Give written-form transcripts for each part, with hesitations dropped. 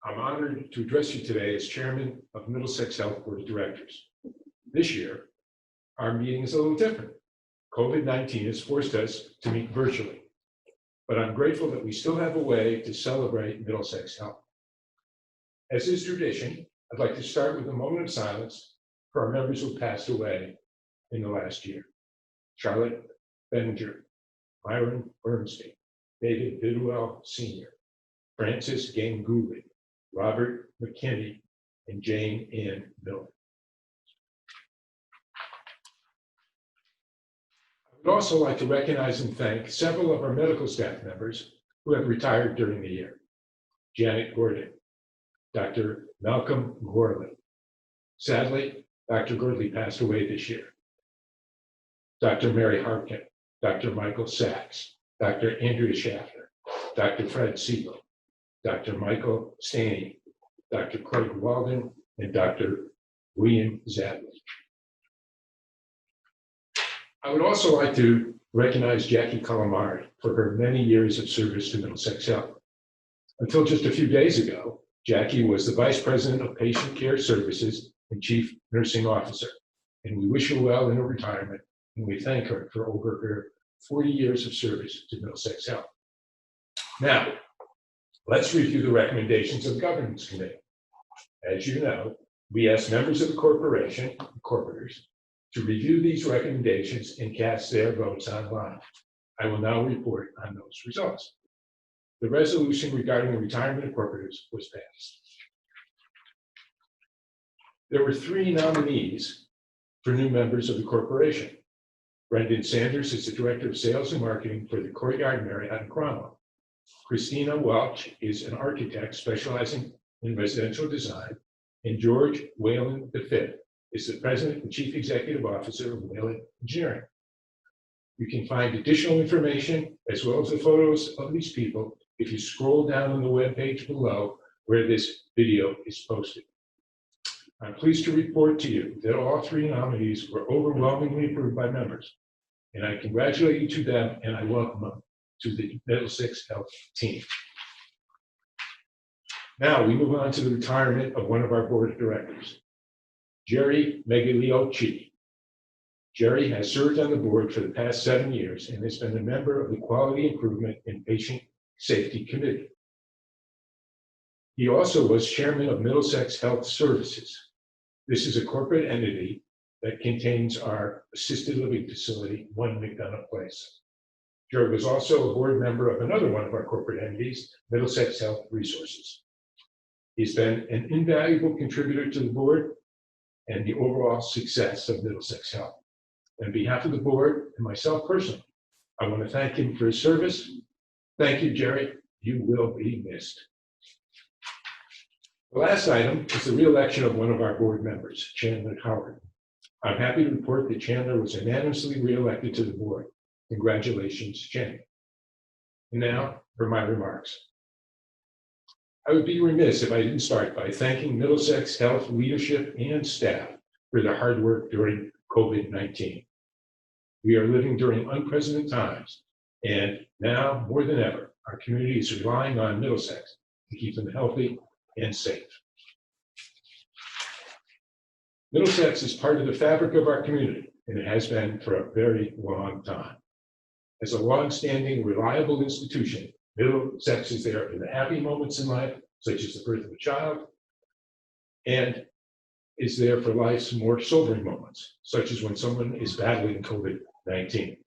I'm honored to address you today as Chairman of Middlesex Health Board of Directors. This year, our meeting is a little different. COVID-19 has forced us to meet virtually, but I'm grateful that we still have a way to celebrate Middlesex Health. As is tradition, I'd like to start with a moment of silence for our members who passed away in the last year. Charlotte Benninger, Myron Bernstein, David Bidwell Sr., Francis Ganguly, Robert McKinney, and Jane Ann Miller. I would also like to recognize and thank several of our medical staff members who have retired during the year. Janet Gordon, Dr. Malcolm Gorley. Sadly, Dr. Gordley passed away this year. Dr. Mary Harkin, Dr. Michael Sachs, Dr. Andrea Schaffner, Dr. Fred Siegel, Dr. Michael Staney, Dr. Craig Walden, and Dr. William Zadley. I would also like to recognize Jackie Calamari for her many years of service to Middlesex Health. Until just a few days ago, Jackie was the Vice President of Patient Care Services and Chief Nursing Officer, and we wish her well in her retirement, and we thank her for over her 40 years of service to Middlesex Health. Now, let's review the recommendations of the Governance Committee. As you know, we asked members of the corporation, incorporators, to review these recommendations and cast their votes online. I will now report on those results. The resolution regarding the retirement of corporators was passed. There were 3 nominees for new members of the corporation. Brendan Sanders is the Director of Sales and Marketing for the Courtyard Marriott in Cromwell. Christina Welch is an architect specializing in residential design, and George Whalen V is the President and Chief Executive Officer of Whalen Engineering. You can find additional information as well as the photos of these people if you scroll down on the webpage below where this video is posted. I'm pleased to report to you that all 3 nominees were overwhelmingly approved by members, and I congratulate each of them and I welcome them to the Middlesex Health team. Now we move on to the retirement of one of our board of directors, Jerry Megliocci. Jerry has served on the board for the past 7 years and has been a member of the Quality Improvement and Patient Safety Committee. He also was chairman of Middlesex Health Services. This is a corporate entity that contains our assisted living facility, 1 McDonough Place. Jerry was also a board member of another one of our corporate entities, Middlesex Health Resources. He's been an invaluable contributor to the board and the overall success of Middlesex Health. On behalf of the board and myself personally, I want to thank him for his service. Thank you, Jerry. You will be missed. The last item is the re-election of one of our board members, Chandler Howard. I'm happy to report that Chandler was unanimously re-elected to the board. Congratulations, Chandler. And now for my remarks. I would be remiss if I didn't start by thanking Middlesex Health leadership and staff for their hard work during COVID-19. We are living during unprecedented times, and now more than ever, our community is relying on Middlesex to keep them healthy and safe. Middlesex is part of the fabric of our community, and it has been for a very long time. As a long-standing, reliable institution, Middlesex is there for the happy moments in life, such as the birth of a child, and is there for life's more sobering moments, such as when someone is battling COVID-19.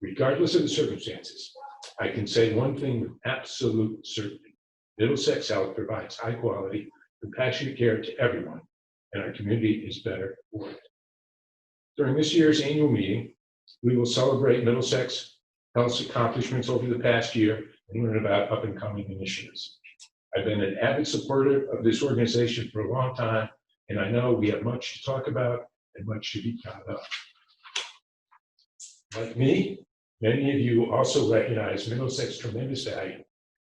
Regardless of the circumstances, I can say one thing with absolute certainty. Middlesex Health provides high quality, compassionate care to everyone, and our community is better for it. During this year's annual meeting, we will celebrate Middlesex Health's accomplishments over the past year and learn about up-and-coming initiatives. I've been an avid supporter of this organization for a long time, and I know we have much to talk about and much to be proud of. Like me, many of you also recognize Middlesex's tremendous value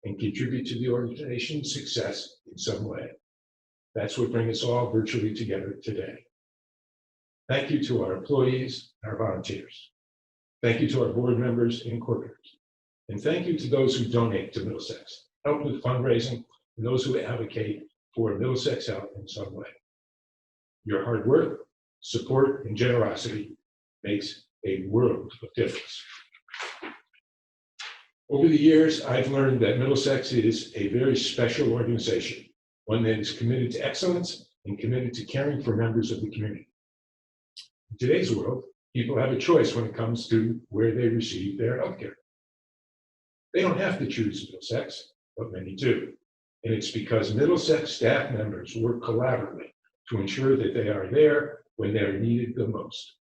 and contribute to the organization's success in some way. That's what brings us all virtually together today. Thank you to our employees and our volunteers. Thank you to our board members and incorporators. And thank you to those who donate to Middlesex, help with fundraising, and those who advocate for Middlesex Health in some way. Your hard work, support, and generosity makes a world of difference. Over the years, I've learned that Middlesex is a very special organization, one that is committed to excellence and committed to caring for members of the community. In today's world, people have a choice when it comes to where they receive their health care. They don't have to choose Middlesex, but many do. And it's because Middlesex staff members work collaboratively to ensure that they are there when they're needed the most.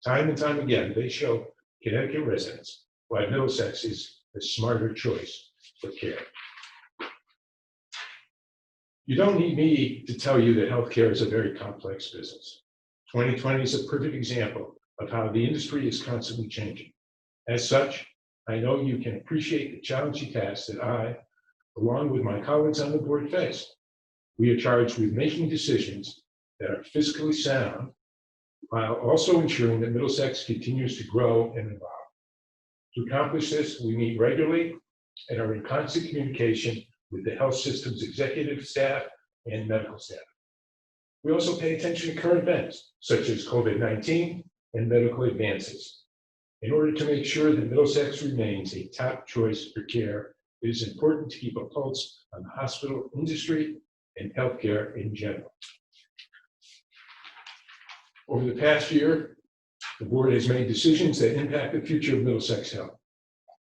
Time and time again, they show Connecticut residents why Middlesex is the smarter choice for care. You don't need me to tell you that healthcare is a very complex business. 2020 is a perfect example of how the industry is constantly changing. As such, I know you can appreciate the challenging tasks that I, along with my colleagues on the board, face. We are charged with making decisions that are fiscally sound, while also ensuring that Middlesex continues to grow and evolve. To accomplish this, we meet regularly and are in constant communication with the health system's executive staff and medical staff. We also pay attention to current events, such as COVID-19 and medical advances. In order to make sure that Middlesex remains a top choice for care, it is important to keep a pulse on the hospital industry and healthcare in general. Over the past year, the board has made decisions that impact the future of Middlesex Health.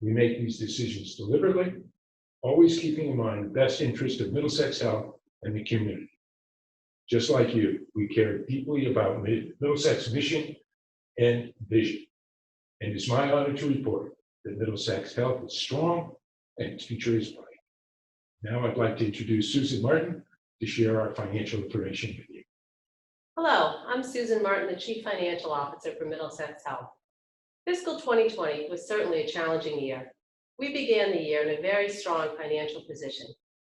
We make these decisions deliberately, always keeping in mind the best interest of Middlesex Health and the community. Just like you, we care deeply about Middlesex mission and vision. And it's my honor to report that Middlesex Health is strong and its future is bright. Now I'd like to introduce Susan Martin to share our financial information with you. Hello, I'm Susan Martin, the Chief Financial Officer for Middlesex Health. Fiscal 2020 was certainly a challenging year. We began the year in a very strong financial position.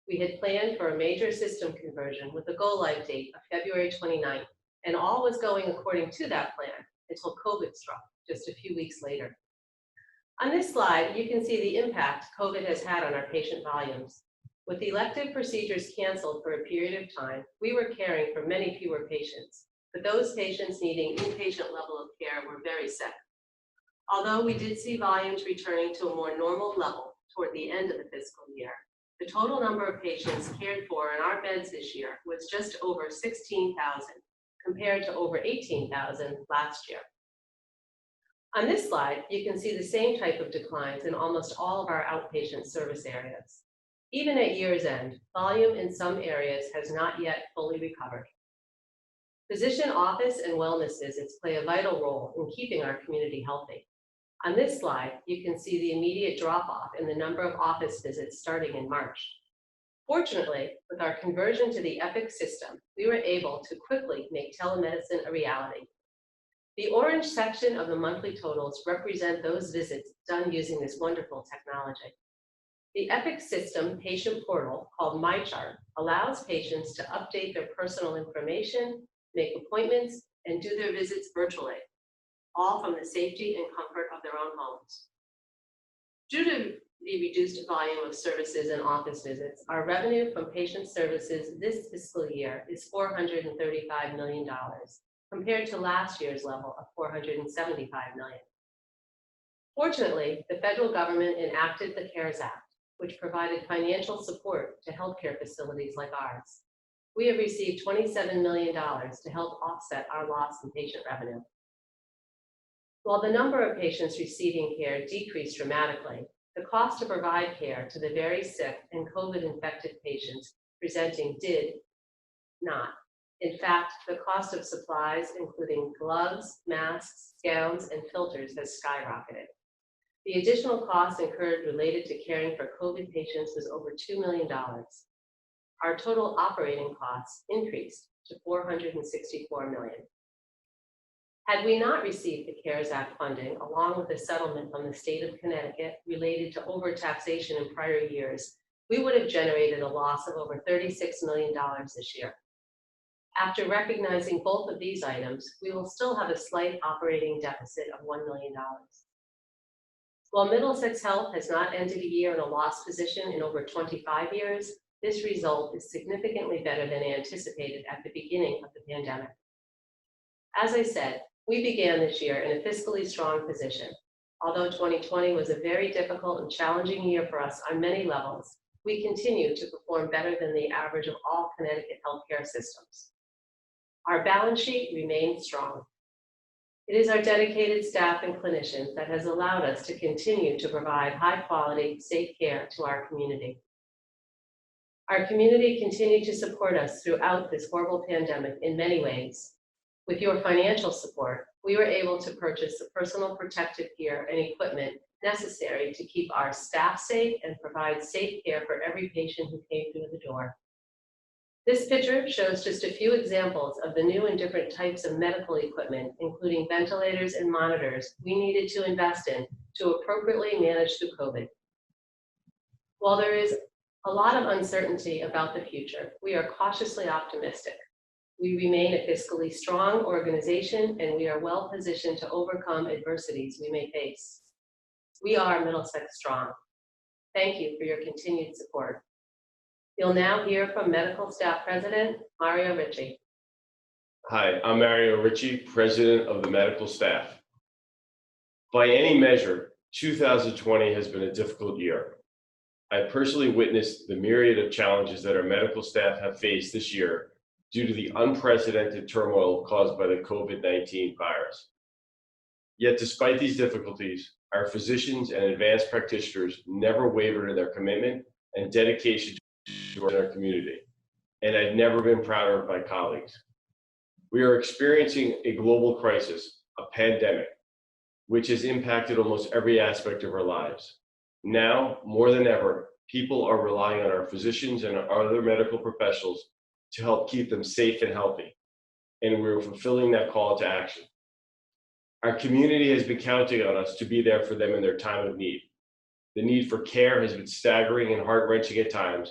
We had planned for a major system conversion with a go-live date of February 29th, and all was going according to that plan until COVID struck just a few weeks later. On this slide, you can see the impact COVID has had on our patient volumes. With elective procedures canceled for a period of time, we were caring for many fewer patients, but those patients needing inpatient level of care were very sick. Although we did see volumes returning to a more normal level toward the end of the fiscal year, the total number of patients cared for in our beds this year was just over 16,000, compared to over 18,000 last year. On this slide, you can see the same type of declines in almost all of our outpatient service areas. Even at year's end, volume in some areas has not yet fully recovered. Physician office and wellness visits play a vital role in keeping our community healthy. On this slide, you can see the immediate drop-off in the number of office visits starting in March. Fortunately, with our conversion to the Epic system, we were able to quickly make telemedicine a reality. The orange section of the monthly totals represent those visits done using this wonderful technology. The Epic system patient portal, called MyChart, allows patients to update their personal information, make appointments, and do their visits virtually, all from the safety and comfort of their own homes. Due to the reduced volume of services and office visits, our revenue from patient services this fiscal year is $435 million, compared to last year's level of $475 million. Fortunately, the federal government enacted the CARES Act, which provided financial support to healthcare facilities like ours. We have received $27 million to help offset our loss in patient revenue. While the number of patients receiving care decreased dramatically, the cost to provide care to the very sick and COVID-infected patients presenting did not. In fact, the cost of supplies, including gloves, masks, gowns, and filters, has skyrocketed. The additional costs incurred related to caring for COVID patients was over $2 million. Our total operating costs increased to $464 million. Had we not received the CARES Act funding, along with the settlement from the state of Connecticut related to overtaxation in prior years, we would have generated a loss of over $36 million this year. After recognizing both of these items, we will still have a slight operating deficit of $1 million. While Middlesex Health has not ended a year in a loss position in over 25 years, This result is significantly better than anticipated at the beginning of the pandemic. As I said, we began this year in a fiscally strong position. Although 2020 was a very difficult and challenging year for us on many levels, we continue to perform better than the average of all Connecticut healthcare systems. Our balance sheet remains strong. It is our dedicated staff and clinicians that has allowed us to continue to provide high-quality, safe care to our community. Our community continued to support us throughout this horrible pandemic in many ways. With your financial support, we were able to purchase the personal protective gear and equipment necessary to keep our staff safe and provide safe care for every patient who came through the door. This picture shows just a few examples of the new and different types of medical equipment, including ventilators and monitors, we needed to invest in to appropriately manage through COVID. While there is a lot of uncertainty about the future, we are cautiously optimistic. We remain a fiscally strong organization, and we are well positioned to overcome adversities we may face. We are Middlesex Strong. Thank you for your continued support. You'll now hear from Medical Staff President Mario Ricci. Hi, I'm Mario Ricci, President of the Medical Staff. By any measure, 2020 has been a difficult year. I personally witnessed the myriad of challenges that our medical staff have faced this year due to the unprecedented turmoil caused by the COVID-19 virus. Yet despite these difficulties, our physicians and advanced practitioners never wavered in their commitment and dedication to our community, and I've never been prouder of my colleagues. We are experiencing a global crisis, a pandemic, which has impacted almost every aspect of our lives. Now, more than ever, people are relying on our physicians and our other medical professionals to help keep them safe and healthy, and we're fulfilling that call to action. Our community has been counting on us to be there for them in their time of need. The need for care has been staggering and heart-wrenching at times,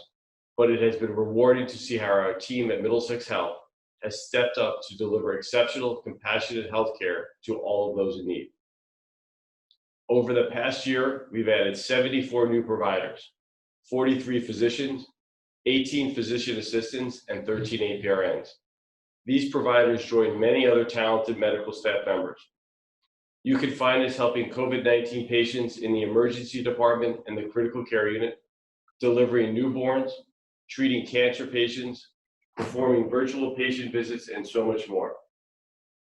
but it has been rewarding to see how our team at Middlesex Health has stepped up to deliver exceptional, compassionate health care to all of those in need. Over the past year, we've added 74 new providers, 43 physicians, 18 physician assistants, and 13 APRNs. These providers join many other talented medical staff members. You can find us helping COVID-19 patients in the emergency department and the critical care unit, delivering newborns, treating cancer patients, performing virtual patient visits, and so much more.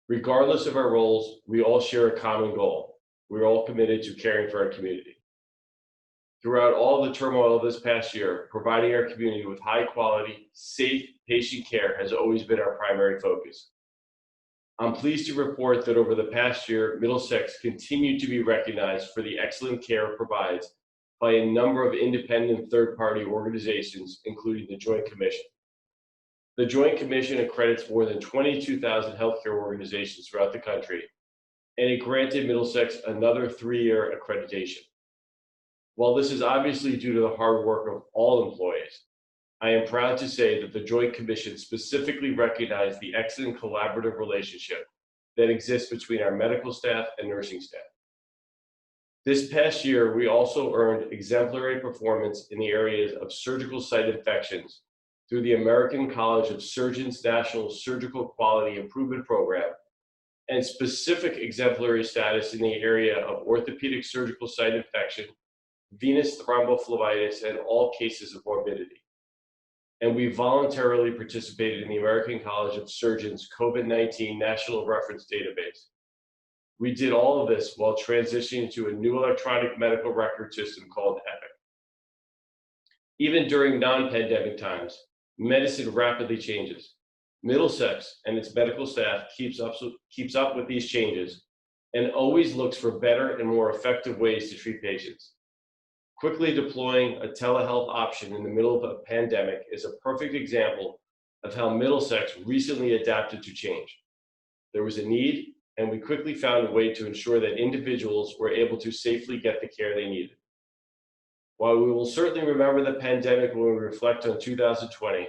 Regardless of our roles, we all share a common goal. We're all committed to caring for our community. Throughout all the turmoil of this past year, providing our community with high quality, safe patient care has always been our primary focus. I'm pleased to report that over the past year, Middlesex continued to be recognized for the excellent care it provides by a number of independent third-party organizations, including the Joint Commission. The Joint Commission accredits more than 22,000 healthcare organizations throughout the country, and it granted Middlesex another 3-year accreditation. While this is obviously due to the hard work of all employees, I am proud to say that the Joint Commission specifically recognized the excellent collaborative relationship that exists between our medical staff and nursing staff. This past year, we also earned exemplary performance in the areas of surgical site infections through the American College of Surgeons National Surgical Quality Improvement Program, and specific exemplary status in the area of orthopedic surgical site infection, venous thrombophlebitis, and all cases of morbidity. And we voluntarily participated in the American College of Surgeons COVID-19 National Reference Database. We did all of this while transitioning to a new electronic medical record system called Epic. Even during non-pandemic times, medicine rapidly changes. Middlesex and its medical staff keeps up with these changes and always looks for better and more effective ways to treat patients. Quickly deploying a telehealth option in the middle of a pandemic is a perfect example of how Middlesex recently adapted to change. There was a need, and we quickly found a way to ensure that individuals were able to safely get the care they needed. While we will certainly remember the pandemic when we reflect on 2020,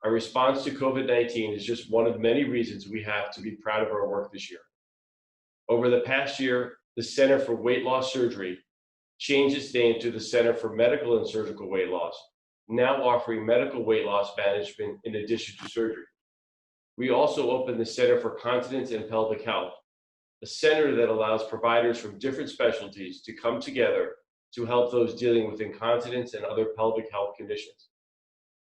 our response to COVID-19 is just one of many reasons we have to be proud of our work this year. Over the past year, the Center for Weight Loss Surgery changed its name to the Center for Medical and Surgical Weight Loss now offering medical weight loss management in addition to surgery. We also opened the Center for Continence and Pelvic Health, a center that allows providers from different specialties to come together to help those dealing with incontinence and other pelvic health conditions.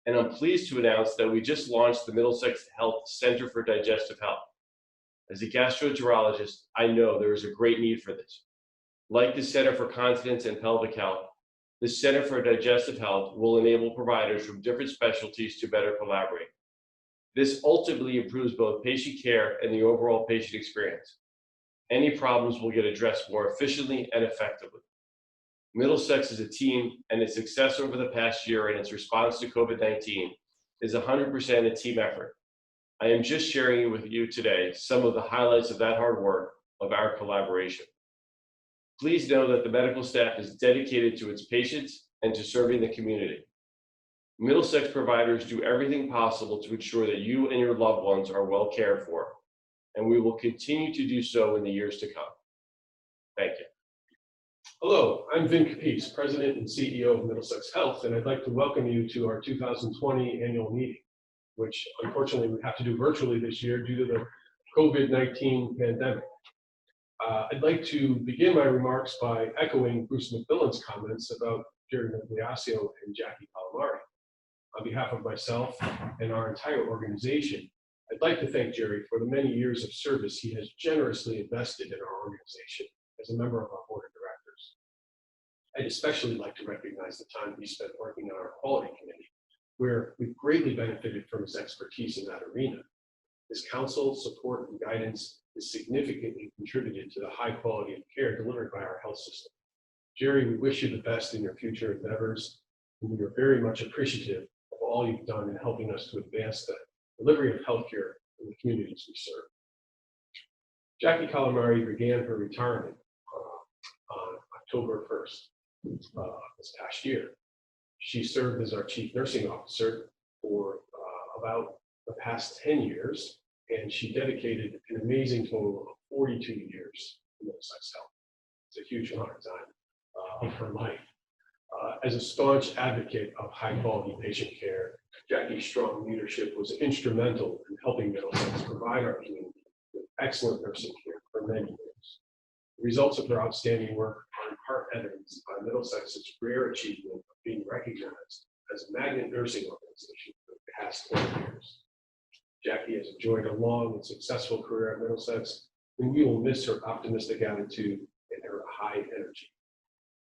And I'm pleased to announce that we just launched the Middlesex Health Center for Digestive Health. As a gastroenterologist, I know there is a great need for this. Like the Center for Continence and Pelvic Health, the Center for Digestive Health will enable providers from different specialties to better collaborate. This ultimately improves both patient care and the overall patient experience. Any problems will get addressed more efficiently and effectively. Middlesex is a team, and its success over the past year in its response to COVID-19 is 100% a team effort. I am just sharing with you today some of the highlights of that hard work of our collaboration. Please know that the medical staff is dedicated to its patients and to serving the community. Middlesex providers do everything possible to ensure that you and your loved ones are well cared for, and we will continue to do so in the years to come. Thank you. Hello, I'm Vin Capece, President and CEO of Middlesex Health, and I'd like to welcome you to our 2020 annual meeting, which unfortunately we have to do virtually this year due to the COVID-19 pandemic. I'd like to begin my remarks by echoing Bruce MacMillian's comments about Jerry Migliaccio and Jackie Calamari. On behalf of myself and our entire organization, I'd like to thank Jerry for the many years of service he has generously invested in our organization as a member of our board of directors. I'd especially like to recognize the time he spent working on our quality committee, where we've greatly benefited from his expertise in that arena. His counsel, support, and guidance has significantly contributed to the high quality of care delivered by our health system. Jerry, we wish you the best in your future endeavors, and we are very much appreciative of all you've done in helping us to advance the delivery of healthcare in the communities we serve. Jackie Calamari began her retirement on October 1st this past year. She served as our chief nursing officer for about the past 10 years, and she dedicated an amazing total of 42 years to Middlesex Health. It's a huge amount of time of her life. As a staunch advocate of high-quality patient care, Jackie's strong leadership was instrumental in helping Middlesex provide our community with excellent nursing care for many years. The results of her outstanding work are in part evidenced by Middlesex's rare achievement of being recognized as a magnet nursing organization for the past 20 years. Jackie has enjoyed a long and successful career at Middlesex, and we will miss her optimistic attitude and her high energy.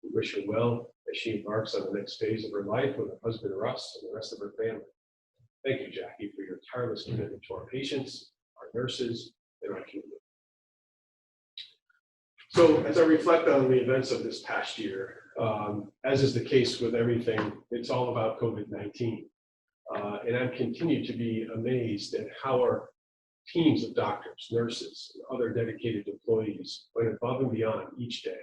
We wish her well as she embarks on the next phase of her life with her husband Russ and the rest of her family. Thank you, Jackie, for your tireless commitment to our patients, our nurses, and our community. So as I reflect on the events of this past year, as is the case with everything, it's all about COVID-19. And I've continued to be amazed at how our teams of doctors, nurses, and other dedicated employees went above and beyond each day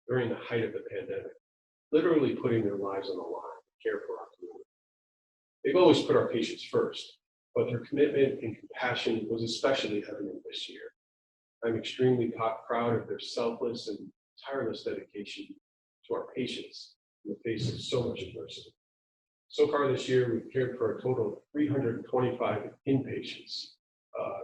during the height of the pandemic, literally putting their lives on the line to care for our community. They've always put our patients first, but their commitment and compassion was especially evident this year. I'm extremely proud of their selfless and tireless dedication to our patients in the face of so much adversity. So far this year, we've cared for a total of 325 inpatients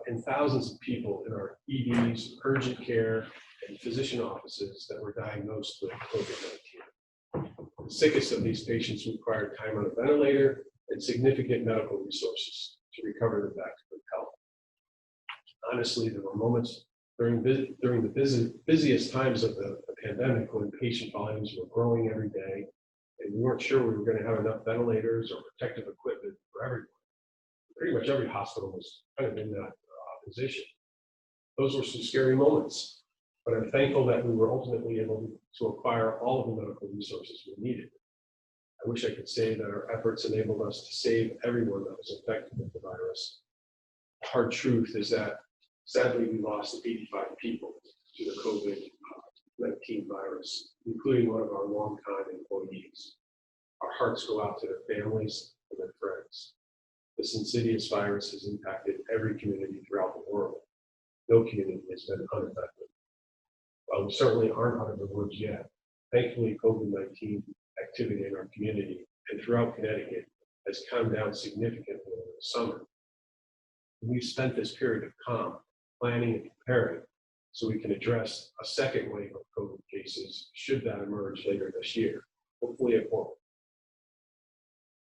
and thousands of people in our EDs, urgent care, and physician offices that were diagnosed with COVID-19. The sickest of these patients required time on a ventilator and significant medical resources to recover them back to good health. Honestly, there were moments during the busiest times of the pandemic when patient volumes were growing every day, and we weren't sure we were going to have enough ventilators or protective equipment for everyone. Pretty much every hospital was kind of in that position. Those were some scary moments, but I'm thankful that we were ultimately able to acquire all of the medical resources we needed. I wish I could say that our efforts enabled us to save everyone that was infected with the virus. The hard truth is that sadly we lost 85 people to the COVID-19 virus, including one of our longtime employees. Our hearts go out to their families and their friends. This insidious virus has impacted every community throughout the world. No community has been unaffected. While we certainly aren't out of the woods yet, thankfully COVID-19 activity in our community and throughout Connecticut has calmed down significantly over the summer. We've spent this period of calm planning and preparing so we can address a second wave of COVID cases should that emerge later this year. Hopefully it won't.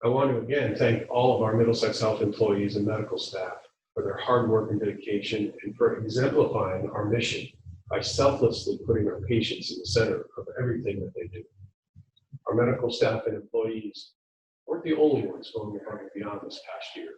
I want to again thank all of our Middlesex Health employees and medical staff for their hard work and dedication and for exemplifying our mission by selflessly putting our patients in the center of everything that they do. Our medical staff and employees weren't the only ones going above and beyond this past year.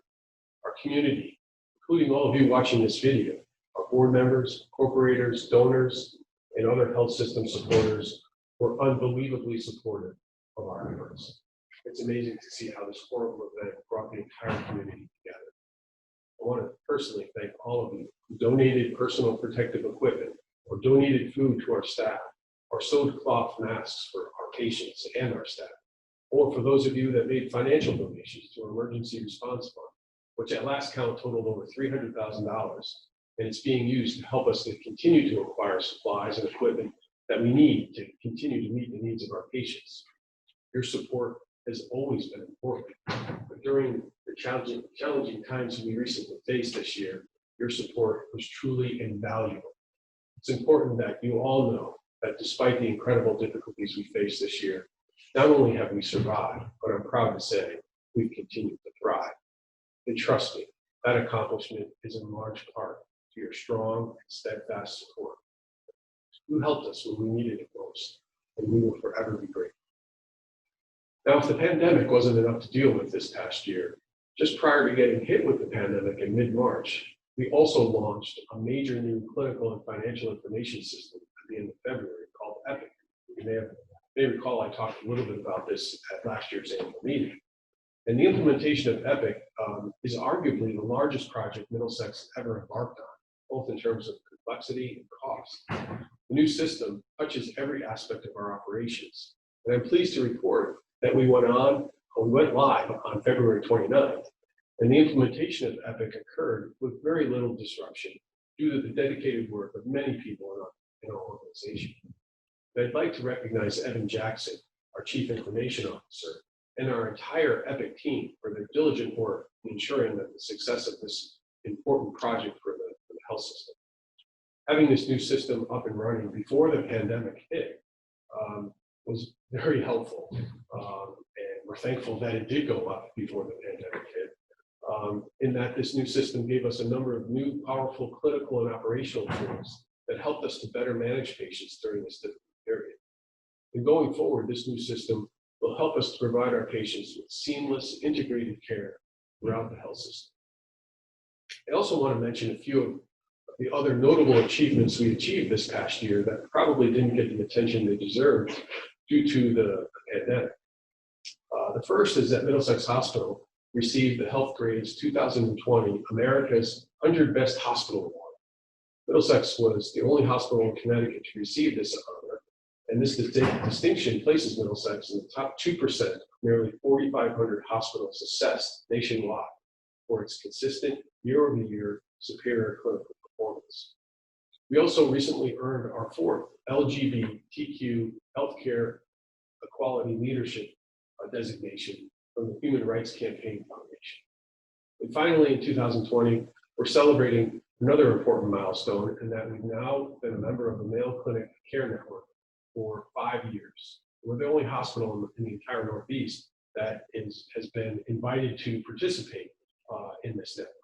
Our community, including all of you watching this video, our board members, corporators, donors, and other health system supporters were unbelievably supportive of our efforts. It's amazing to see how this horrible event brought the entire community together. I want to personally thank all of you who donated personal protective equipment or donated food to our staff or sewed cloth masks for our patients and our staff, or for those of you that made financial donations to our emergency response fund, which at last count totaled over $300,000, and it's being used to help us to continue to acquire supplies and equipment that we need to continue to meet the needs of our patients. Your support has always been important, but during the challenging times we recently faced this year, your support was truly invaluable. It's important that you all know that despite the incredible difficulties we faced this year, not only have we survived, but I'm proud to say we've continued to thrive. And trust me, that accomplishment is in large part to your strong and steadfast support. You helped us when we needed it most, and we will forever be grateful. Now, if the pandemic wasn't enough to deal with this past year, just prior to getting hit with the pandemic in mid-March, we also launched a major new clinical and financial information system at the end of February called Epic. You may recall I talked a little bit about this at last year's annual meeting. And the implementation of Epic is arguably the largest project Middlesex ever embarked on, both in terms of complexity and cost. The new system touches every aspect of our operations. And I'm pleased to report that we went live on February 29th, and the implementation of Epic occurred with very little disruption due to the dedicated work of many people in our organization. And I'd like to recognize Evan Jackson, our Chief Information Officer, and our entire Epic team for their diligent work in ensuring that the success of this important project for the health system. Having this new system up and running before the pandemic hit was very helpful. And we're thankful that it did go up before the pandemic hit, in that this new system gave us a number of new powerful clinical and operational tools that helped us to better manage patients during this difficult period. And going forward, this new system will help us to provide our patients with seamless, integrated care throughout the health system. I also want to mention a few of the other notable achievements we achieved this past year that probably didn't get the attention they deserved due to the pandemic. The first is that Middlesex Hospital received the Health Grade's 2020 America's 100 Best Hospital Award. Middlesex was the only hospital in Connecticut to receive this honor, and this distinction places Middlesex in the top 2% of nearly 4,500 hospitals assessed nationwide for its consistent year-over-year superior clinical performance. We also recently earned our 4th LGBTQ Healthcare Equality Leadership designation from the Human Rights Campaign Foundation. And finally, in 2020, we're celebrating another important milestone in that we've now been a member of the Mayo Clinic Care Network for 5 years. We're the only hospital in the entire Northeast that has been invited to participate in this network.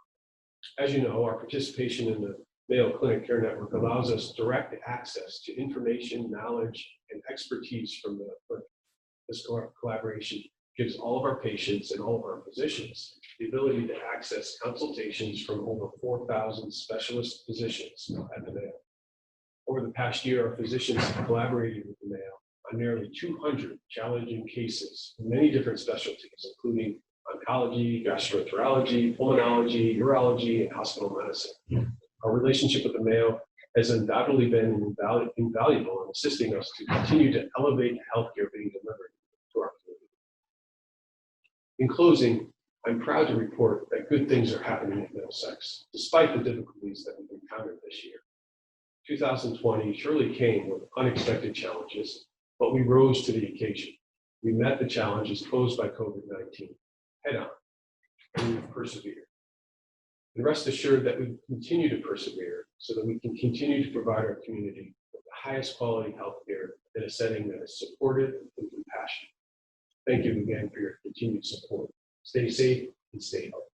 As you know, our participation in the Mayo Clinic Care Network allows us direct access to information, knowledge, and expertise from the clinic. This collaboration gives all of our patients and all of our physicians the ability to access consultations from over 4,000 specialist physicians at the Mayo. Over the past year, our physicians have collaborated with the Mayo on nearly 200 challenging cases in many different specialties, including oncology, gastroenterology, pulmonology, urology, and hospital medicine. Our relationship with the Mayo has undoubtedly been invaluable in assisting us to continue to elevate healthcare being delivered to our community. In closing, I'm proud to report that good things are happening at Middlesex, despite the difficulties that we've encountered this year. 2020 surely came with unexpected challenges, but we rose to the occasion. We met the challenges posed by COVID-19 head on, and we've persevered. And rest assured that we continue to persevere so that we can continue to provide our community with the highest quality healthcare in a setting that is supportive and compassionate. Thank you again for your continued support. Stay safe and stay healthy.